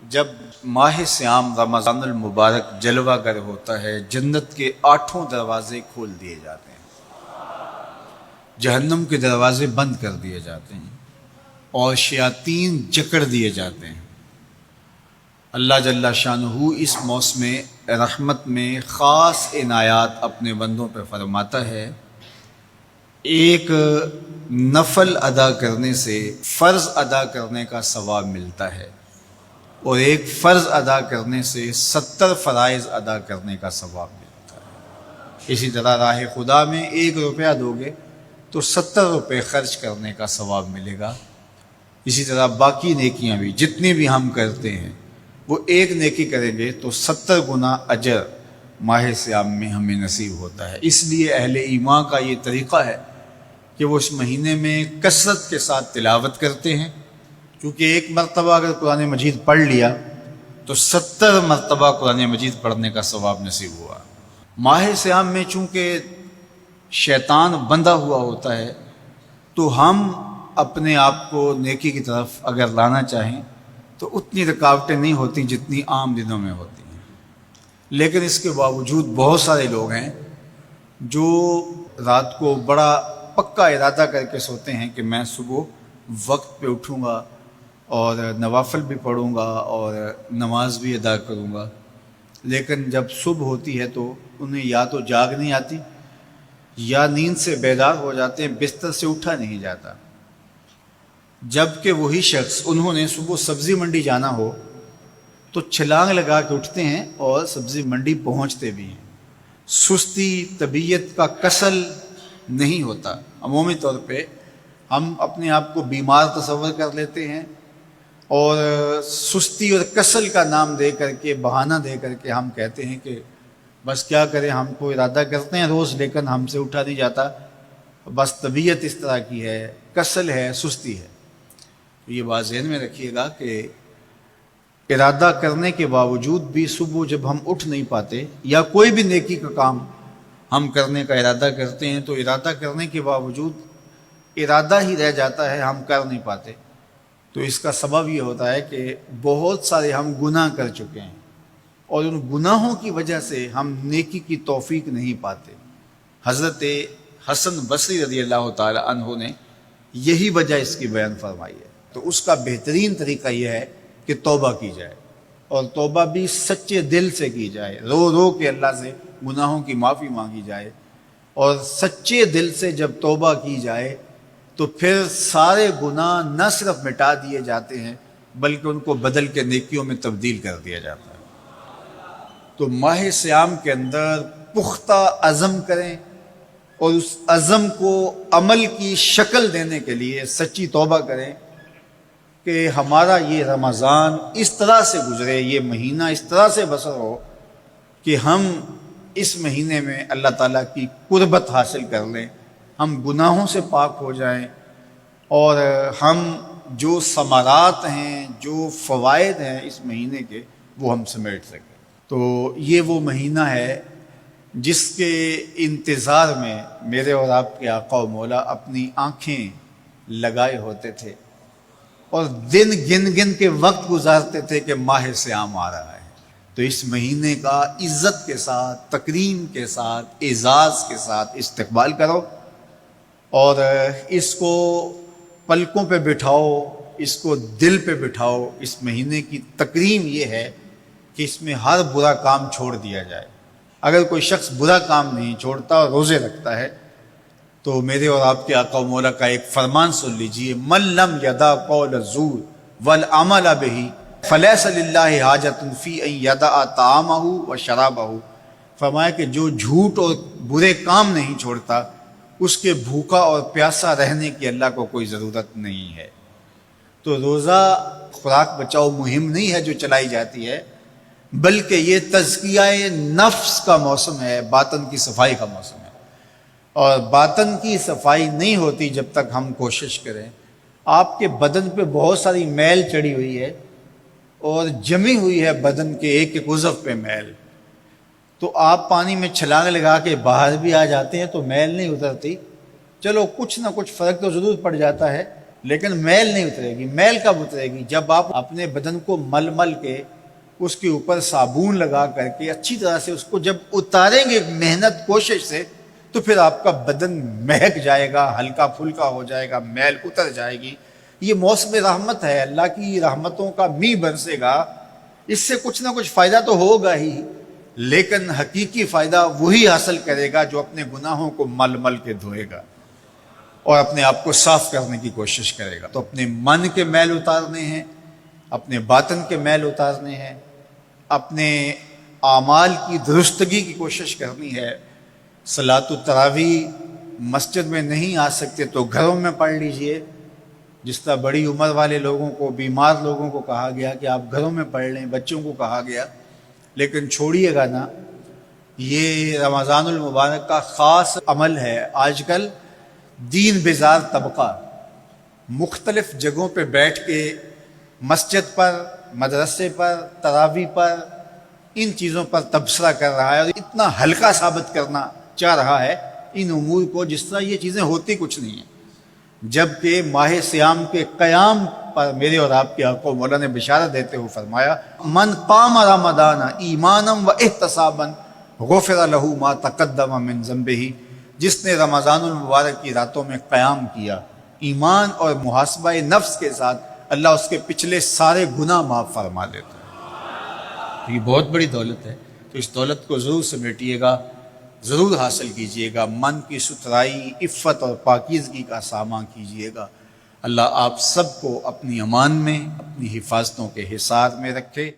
جب ماہ سیام رمضان المبارک جلوہ گر ہوتا ہے، جنت کے 8 دروازے کھول دیے جاتے ہیں، جہنم کے دروازے بند کر دیے جاتے ہیں اور شیاطین جکڑ دیے جاتے ہیں۔ اللہ جل شانہ اس موسم رحمت میں خاص عنایات اپنے بندوں پہ فرماتا ہے۔ ایک نفل ادا کرنے سے فرض ادا کرنے کا ثواب ملتا ہے اور ایک فرض ادا کرنے سے 70 فرائض ادا کرنے کا ثواب ملتا ہے۔ اسی طرح راہ خدا میں 1 روپیہ دو گے تو 70 روپے خرچ کرنے کا ثواب ملے گا۔ اسی طرح باقی نیکیاں بھی جتنی بھی ہم کرتے ہیں، وہ ایک نیکی کریں گے تو 70 گنا اجر ماہ سیام میں ہمیں نصیب ہوتا ہے۔ اس لیے اہل ایمان کا یہ طریقہ ہے کہ وہ اس مہینے میں کثرت کے ساتھ تلاوت کرتے ہیں، کیونکہ ایک مرتبہ اگر قرآن مجید پڑھ لیا تو 70 مرتبہ قرآن مجید پڑھنے کا ثواب نصیب ہوا۔ ماہ سیام میں چونکہ شیطان بندھا ہوا ہوتا ہے، تو ہم اپنے آپ کو نیکی کی طرف اگر لانا چاہیں تو اتنی رکاوٹیں نہیں ہوتی جتنی عام دنوں میں ہوتی ہیں، لیکن اس کے باوجود بہت سارے لوگ ہیں جو رات کو بڑا پکا ارادہ کر کے سوتے ہیں کہ میں صبح وقت پہ اٹھوں گا اور نوافل بھی پڑھوں گا اور نماز بھی ادا کروں گا، لیکن جب صبح ہوتی ہے تو انہیں یا تو جاگ نہیں آتی یا نیند سے بیدار ہو جاتے ہیں، بستر سے اٹھا نہیں جاتا۔ جبکہ وہی شخص انہوں نے صبح سبزی منڈی جانا ہو تو چھلانگ لگا کے اٹھتے ہیں اور سبزی منڈی پہنچتے بھی ہیں۔ سستی طبیعت کا کسل نہیں ہوتا۔ عمومی طور پہ ہم اپنے آپ کو بیمار تصور کر لیتے ہیں اور سستی اور کسل کا نام دے کر کے، بہانہ دے کر کے ہم کہتے ہیں کہ بس کیا کریں، ہم کو ارادہ کرتے ہیں روز لیکن ہم سے اٹھا نہیں جاتا، بس طبیعت اس طرح کی ہے، کسل ہے، سستی ہے۔ تو یہ بات ذہن میں رکھیے گا کہ ارادہ کرنے کے باوجود بھی صبح جب ہم اٹھ نہیں پاتے یا کوئی بھی نیکی کا کام ہم کرنے کا ارادہ کرتے ہیں تو ارادہ کرنے کے باوجود ارادہ ہی رہ جاتا ہے، ہم کر نہیں پاتے، تو اس کا سبب یہ ہوتا ہے کہ بہت سارے ہم گناہ کر چکے ہیں اور ان گناہوں کی وجہ سے ہم نیکی کی توفیق نہیں پاتے۔ حضرت حسن بصری رضی اللہ تعالی عنہ نے یہی وجہ اس کی بیان فرمائی ہے۔ تو اس کا بہترین طریقہ یہ ہے کہ توبہ کی جائے، اور توبہ بھی سچے دل سے کی جائے، رو رو کے اللہ سے گناہوں کی معافی مانگی جائے، اور سچے دل سے جب توبہ کی جائے تو پھر سارے گناہ نہ صرف مٹا دیے جاتے ہیں بلکہ ان کو بدل کے نیکیوں میں تبدیل کر دیا جاتا ہے۔ تو ماہ سیام کے اندر پختہ عزم کریں اور اس عزم کو عمل کی شکل دینے کے لیے سچی توبہ کریں کہ ہمارا یہ رمضان اس طرح سے گزرے، یہ مہینہ اس طرح سے بسر ہو کہ ہم اس مہینے میں اللہ تعالیٰ کی قربت حاصل کر لیں، ہم گناہوں سے پاک ہو جائیں اور ہم جو ثمرات ہیں، جو فوائد ہیں اس مہینے کے، وہ ہم سمیٹ سکیں۔ تو یہ وہ مہینہ ہے جس کے انتظار میں میرے اور آپ کے آقا و مولا اپنی آنکھیں لگائے ہوتے تھے اور دن گن گن کے وقت گزارتے تھے کہ ماہ سیام آ رہا ہے۔ تو اس مہینے کا عزت کے ساتھ، تکریم کے ساتھ، اعزاز کے ساتھ استقبال کرو اور اس کو پلکوں پہ بٹھاؤ، اس کو دل پہ بٹھاؤ۔ اس مہینے کی تکریم یہ ہے کہ اس میں ہر برا کام چھوڑ دیا جائے۔ اگر کوئی شخص برا کام نہیں چھوڑتا اور روزے رکھتا ہے تو میرے اور آپ کے آقا و مولا کا ایک فرمان سن لیجئے، من لم یدع قول الزور والعمل بہ فلیس للہ حاجۃ فی ان یدع طعامہ وشرابہ۔ فرمایا کہ جو جھوٹ اور برے کام نہیں چھوڑتا، اس کے بھوکا اور پیاسا رہنے کی اللہ کو کوئی ضرورت نہیں ہے۔ تو روزہ خوراک بچاؤ مہم نہیں ہے جو چلائی جاتی ہے، بلکہ یہ تزکیہ نفس کا موسم ہے، باطن کی صفائی کا موسم ہے۔ اور باطن کی صفائی نہیں ہوتی جب تک ہم کوشش کریں۔ آپ کے بدن پہ بہت ساری میل چڑھی ہوئی ہے اور جمی ہوئی ہے بدن کے ایک ایک عضو پہ میل، تو آپ پانی میں چھلانگ لگا کے باہر بھی آ جاتے ہیں تو میل نہیں اترتی، چلو کچھ نہ کچھ فرق تو ضرور پڑ جاتا ہے، لیکن میل نہیں اترے گی۔ میل کب اترے گی؟ جب آپ اپنے بدن کو مل مل کے اس کے اوپر صابون لگا کر کے اچھی طرح سے اس کو جب اتاریں گے محنت کوشش سے، تو پھر آپ کا بدن مہک جائے گا، ہلکا پھلکا ہو جائے گا، میل اتر جائے گی۔ یہ موسم رحمت ہے، اللہ کی رحمتوں کا می برسے گا، اس سے کچھ نہ کچھ فائدہ تو ہوگا ہی، لیکن حقیقی فائدہ وہی حاصل کرے گا جو اپنے گناہوں کو مل مل کے دھوئے گا اور اپنے آپ کو صاف کرنے کی کوشش کرے گا۔ تو اپنے من کے میل اتارنے ہیں، اپنے باطن کے میل اتارنے ہیں، اپنے اعمال کی درستگی کی کوشش کرنی ہے۔ صلاۃ التراویح مسجد میں نہیں آ سکتے تو گھروں میں پڑھ لیجئے، جس طرح بڑی عمر والے لوگوں کو، بیمار لوگوں کو کہا گیا کہ آپ گھروں میں پڑھ لیں، بچوں کو کہا گیا، لیکن چھوڑیے گا نا، یہ رمضان المبارک کا خاص عمل ہے۔ آج کل دین بیزار طبقہ مختلف جگہوں پہ بیٹھ کے مسجد پر، مدرسے پر، تراویح پر، ان چیزوں پر تبصرہ کر رہا ہے اور اتنا ہلکا ثابت کرنا چاہ رہا ہے ان امور کو، جس طرح یہ چیزیں ہوتی کچھ نہیں ہیں۔ جبکہ ماہ صیام کے قیام پر میرے اور آپ کے آقا مولا نے بشارت دیتے ہوئے فرمایا، من قام رمضان ایمانا و احتسابا غفر لہ ما تقدم من ذنبہ، جس نے رمضان المبارک کی راتوں میں قیام کیا ایمان اور محاسبہ نفس کے ساتھ، اللہ اس کے پچھلے سارے گناہ معاف فرما دیتا ہے۔ یہ بہت بڑی دولت ہے، تو اس دولت کو ضرور سمیٹیے گا، ضرور حاصل کیجئے گا، من کی ستھرائی، عفت اور پاکیزگی کا سامان کیجئے گا۔ اللہ آپ سب کو اپنی امان میں، اپنی حفاظتوں کے حصار میں رکھے۔